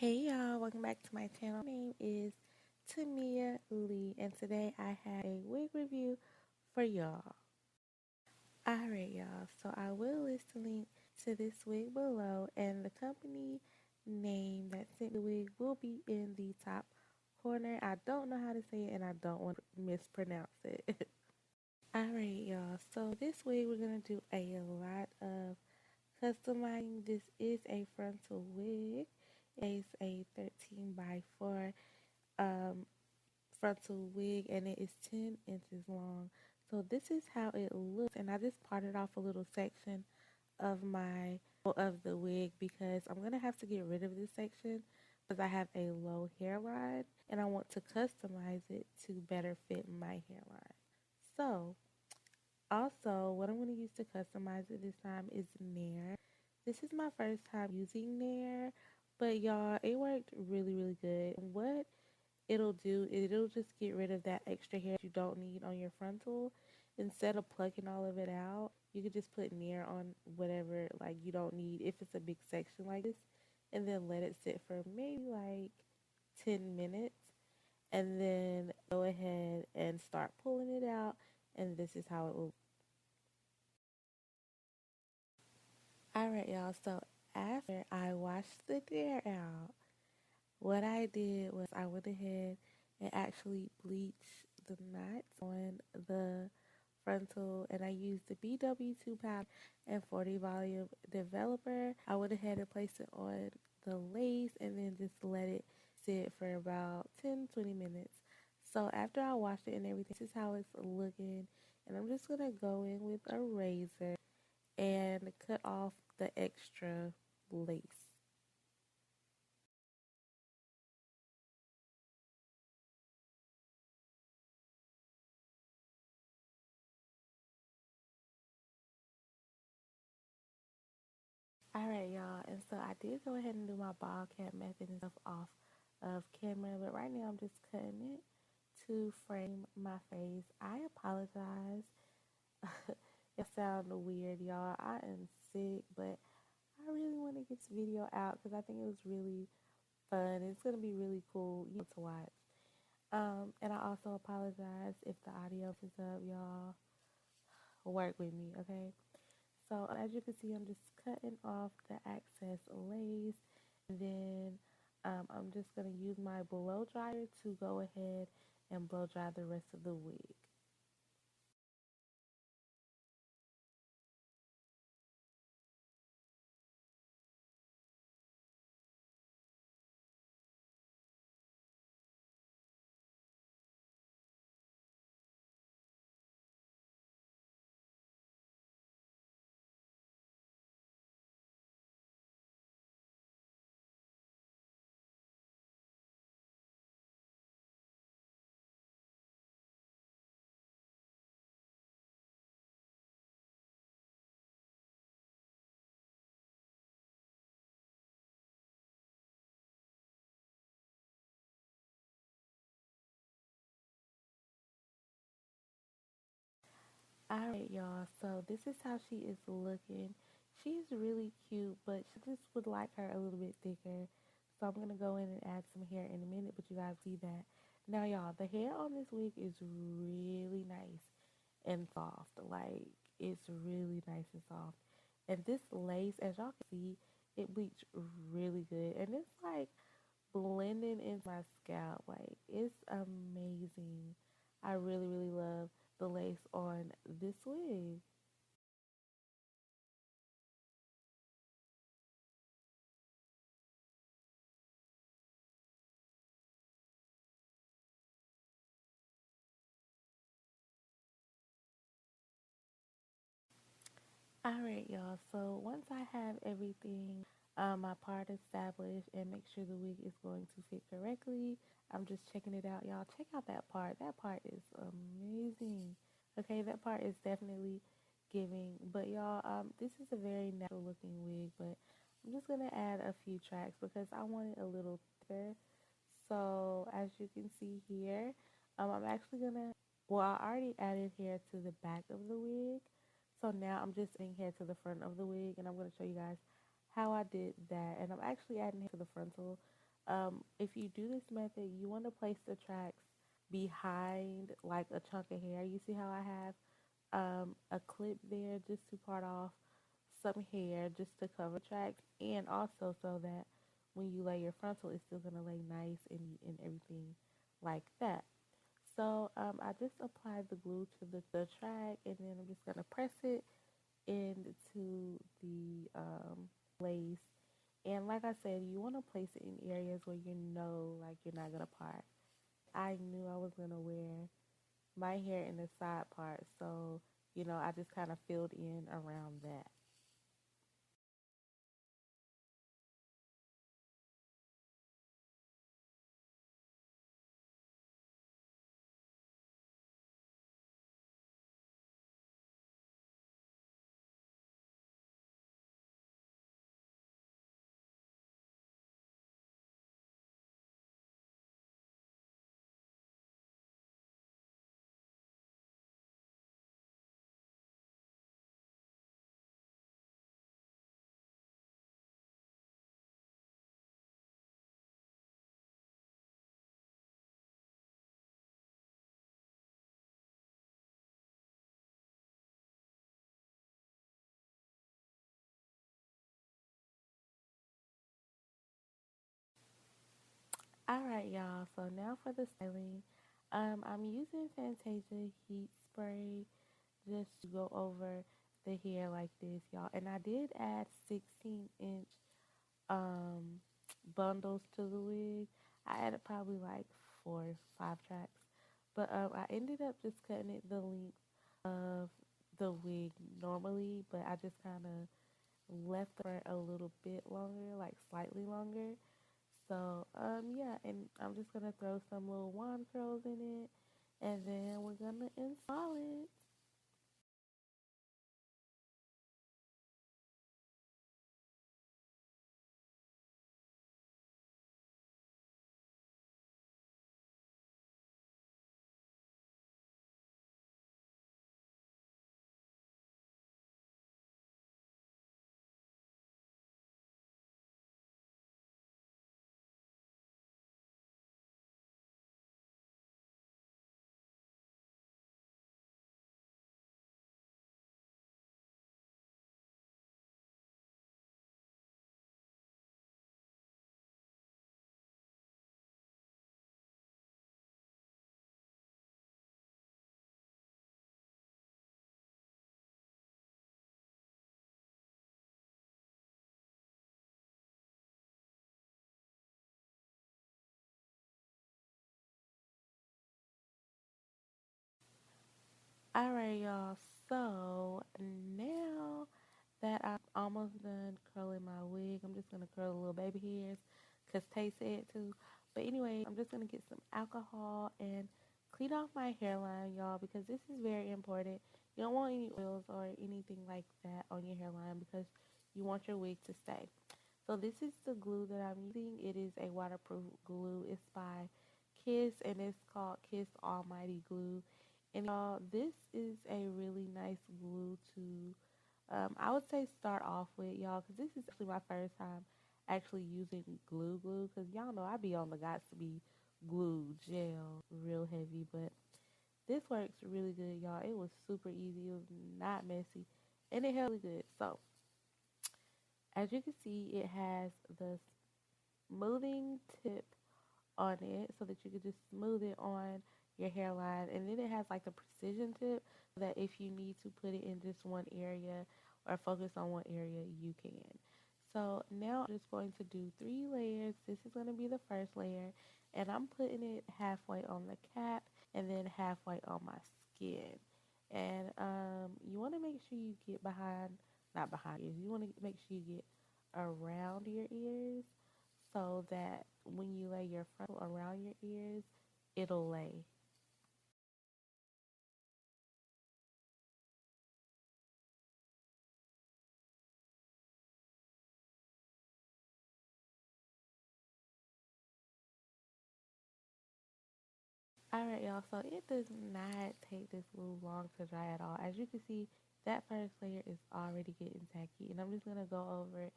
Hey y'all, welcome back to my channel. My name is Tamia Lea, and today I have a wig review for y'all. Alright y'all, so I will list the link to this wig below, and the company name that sent the wig will be in the top corner. I don't know how to say it and I don't want to mispronounce it. Alright y'all, so this wig we're going to do a lot of customizing. This is a frontal wig. It's a 13 by 4 frontal wig, and it is 10 inches long. So this is how it looks, and I just parted off a little section of the wig because I'm gonna have to get rid of this section because I have a low hairline and I want to customize it to better fit my hairline. So also, what I'm going to use to customize it this time is Nair. This is my first time using Nair, but y'all, it worked really good. What it'll do is it'll just get rid of that extra hair you don't need on your frontal. Instead of plucking all of it out, you could just put Nair on whatever like you don't need if it's a big section like this, and then let it sit for maybe like 10 minutes, and then go ahead and start pulling it out, and this is how it will. Alright, y'all, so after I washed the hair out, what I did was I went ahead and actually bleached the knots on the frontal, and I used the BW2 powder and 40 volume developer. I went ahead and placed it on the lace and then just let it sit for about 10-20 minutes. So after I washed it and everything, this is how it's looking, and I'm just going to go in with a razor and cut off the extra lace. Alright, y'all, and so I did go ahead and do my ball cap method and stuff off of camera, but right now I'm just cutting it to frame my face. I apologize. It sounded weird, y'all. I am sick, but I really want to get this video out because I think it was really fun. It's going to be really cool to watch. And I also apologize if the audio is up, y'all. Work with me, okay? So as you can see, I'm just cutting off the excess lace, and then I'm just going to use my blow dryer to go ahead and blow dry the rest of the wig. Alright, y'all, so this is how she is looking. She's really cute, but she just would like her a little bit thicker. So I'm going to go in and add some hair in a minute, but you guys see that. Now, y'all, the hair on this wig is really nice and soft. Like, it's really nice and soft. And this lace, as y'all can see, it bleached really good. And it's like blending into my scalp. Like, it's amazing. I really love the lace on this wig. Alright, y'all. So once I have everything, my part established and make sure the wig is going to fit correctly, I'm just checking it out, y'all. Check out that part. That part is amazing. Okay, that part is definitely giving. But y'all, this is a very natural looking wig, but I'm just gonna add a few tracks because I want it a little thicker. So as you can see here, I'm actually gonna, well, I already added hair to the back of the wig. So now I'm just adding hair to the front of the wig, and I'm gonna show you guys how I did that. And I'm actually adding hair to the frontal If you do this method, you want to place the tracks behind like a chunk of hair. You see how I have a clip there just to part off some hair just to cover tracks, and also so that when you lay your frontal, it's still gonna lay nice and everything like that. So I just applied the glue to the track, and then I'm just gonna press it into the lace. And like I said, you want to place it in areas where you know like you're not gonna part. I knew I was gonna wear my hair in the side part, so I just kind of filled in around that. All right, y'all. So now for the styling, I'm using Fantasia heat spray just to go over the hair like this, y'all. And I did add 16-inch um bundles to the wig. I added probably like 4 or 5 tracks, but I ended up just cutting it the length of the wig normally, but I just kind of left the front a little bit longer, like slightly longer. So yeah, and I'm just gonna throw some little wand curls in it, and then we're gonna install it. All right, y'all. So now that I'm almost done curling my wig, I'm just gonna curl the little baby hairs, cause Tay said to. But anyway, I'm just gonna get some alcohol and clean off my hairline, y'all, because this is very important. You don't want any oils or anything like that on your hairline because you want your wig to stay. So this is the glue that I'm using. It is a waterproof glue. It's by Kiss, and it's called Kiss Almighty Glue. And y'all, this is a really nice glue to, I would say start off with, y'all, because this is actually my first time actually using glue, because y'all know I be on the got to be glue, gel, real heavy, but this works really good, y'all. It was super easy. It was not messy, and it held really good. So, as you can see, it has the smoothing tip on it so that you can just smooth it on your hairline. And then it has like the precision tip so that if you need to put it in just one area or focus on one area, you can. So now I'm just going to do 3 layers. This is going to be the first layer, and I'm putting it halfway on the cap and then halfway on my skin. And you want to make sure you get behind, not behind ears, you want to make sure you get around your ears so that when you lay your frontal around your ears, it'll lay. All right, y'all. So it does not take this glue long to dry at all. As you can see, that first layer is already getting tacky, and I'm just gonna go over it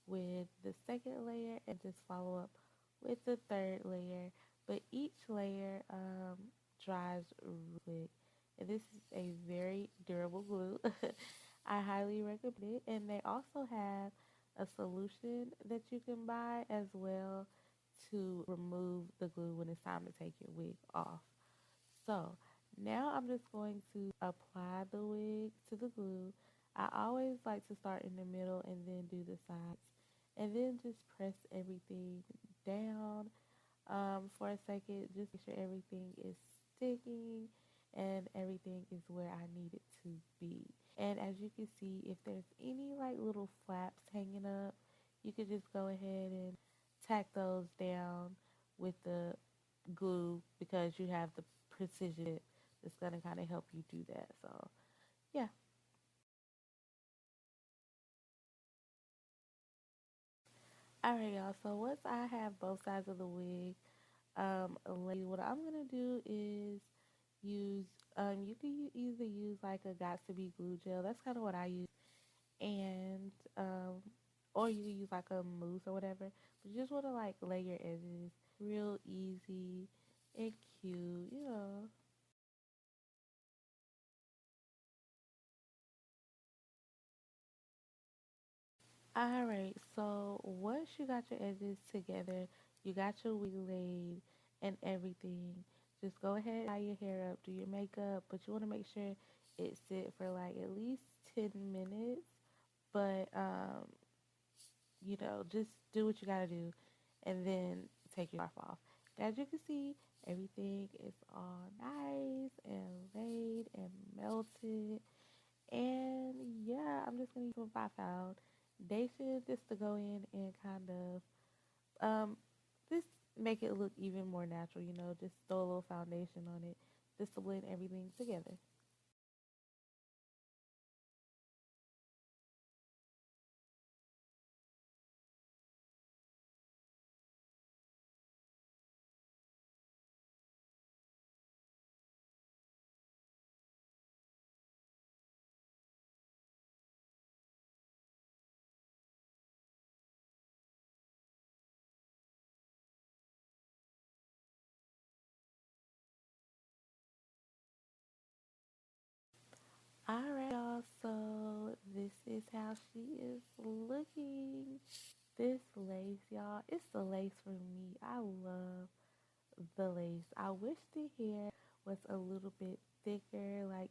with the second layer and just follow up with the third layer, but each layer dries really quick. And this is a very durable glue. I highly recommend it. And they also have a solution that you can buy as well to remove the glue when it's time to take your wig off. So now I'm just going to apply the wig to the glue. I always like to start in the middle and then do the sides. And then just press everything down for a second. Just make sure everything is sticking and everything is where I need it to be. And as you can see, if there's any like little flaps hanging up, you could just go ahead and tack those down with the glue because you have the precision that's going to kind of help you do that. So, yeah. All right, y'all. So once I have both sides of the wig laid, what I'm going to do is use, you can either use like a got to be glue gel. That's kind of what I use. And, or you can use like a mousse or whatever. But you just want to like lay your edges real easy and cute. All right, so once you got your edges together, you got your wig laid and everything, just go ahead, tie your hair up, do your makeup, but you want to make sure it sit for like at least 10 minutes. But just do what you gotta do and then take your scarf off. As you can see, everything is all nice and laid and melted. And yeah, I'm just gonna use my foundation just to go in and kind of just make it look even more natural, just throw a little foundation on it just to blend everything together. Alright, y'all, so this is how she is looking. This lace, y'all, it's the lace for me. I love the lace. I wish the hair was a little bit thicker, like,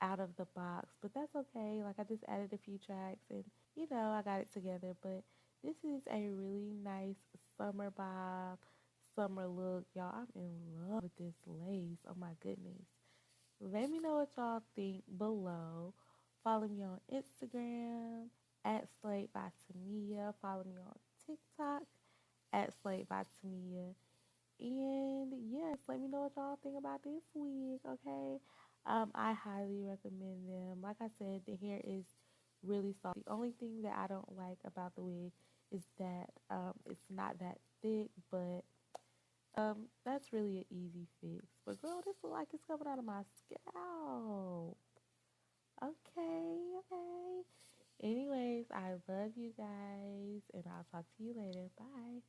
out of the box, but that's okay. Like, I just added a few tracks and, I got it together. But this is a really nice summer bob, summer look. Y'all, I'm in love with this lace. Oh my goodness. Let me know what y'all think below. Follow me on Instagram at Slate by Tamia. Follow me on TikTok at Slate by Tamia. And yes, let me know what y'all think about this wig, okay? I highly recommend them. Like I said, the hair is really soft. The only thing that I don't like about the wig is that it's not that thick, but that's really an easy fix. But girl, this look like it's coming out of my scalp. Okay, okay. Anyways, I love you guys, and I'll talk to you later. Bye.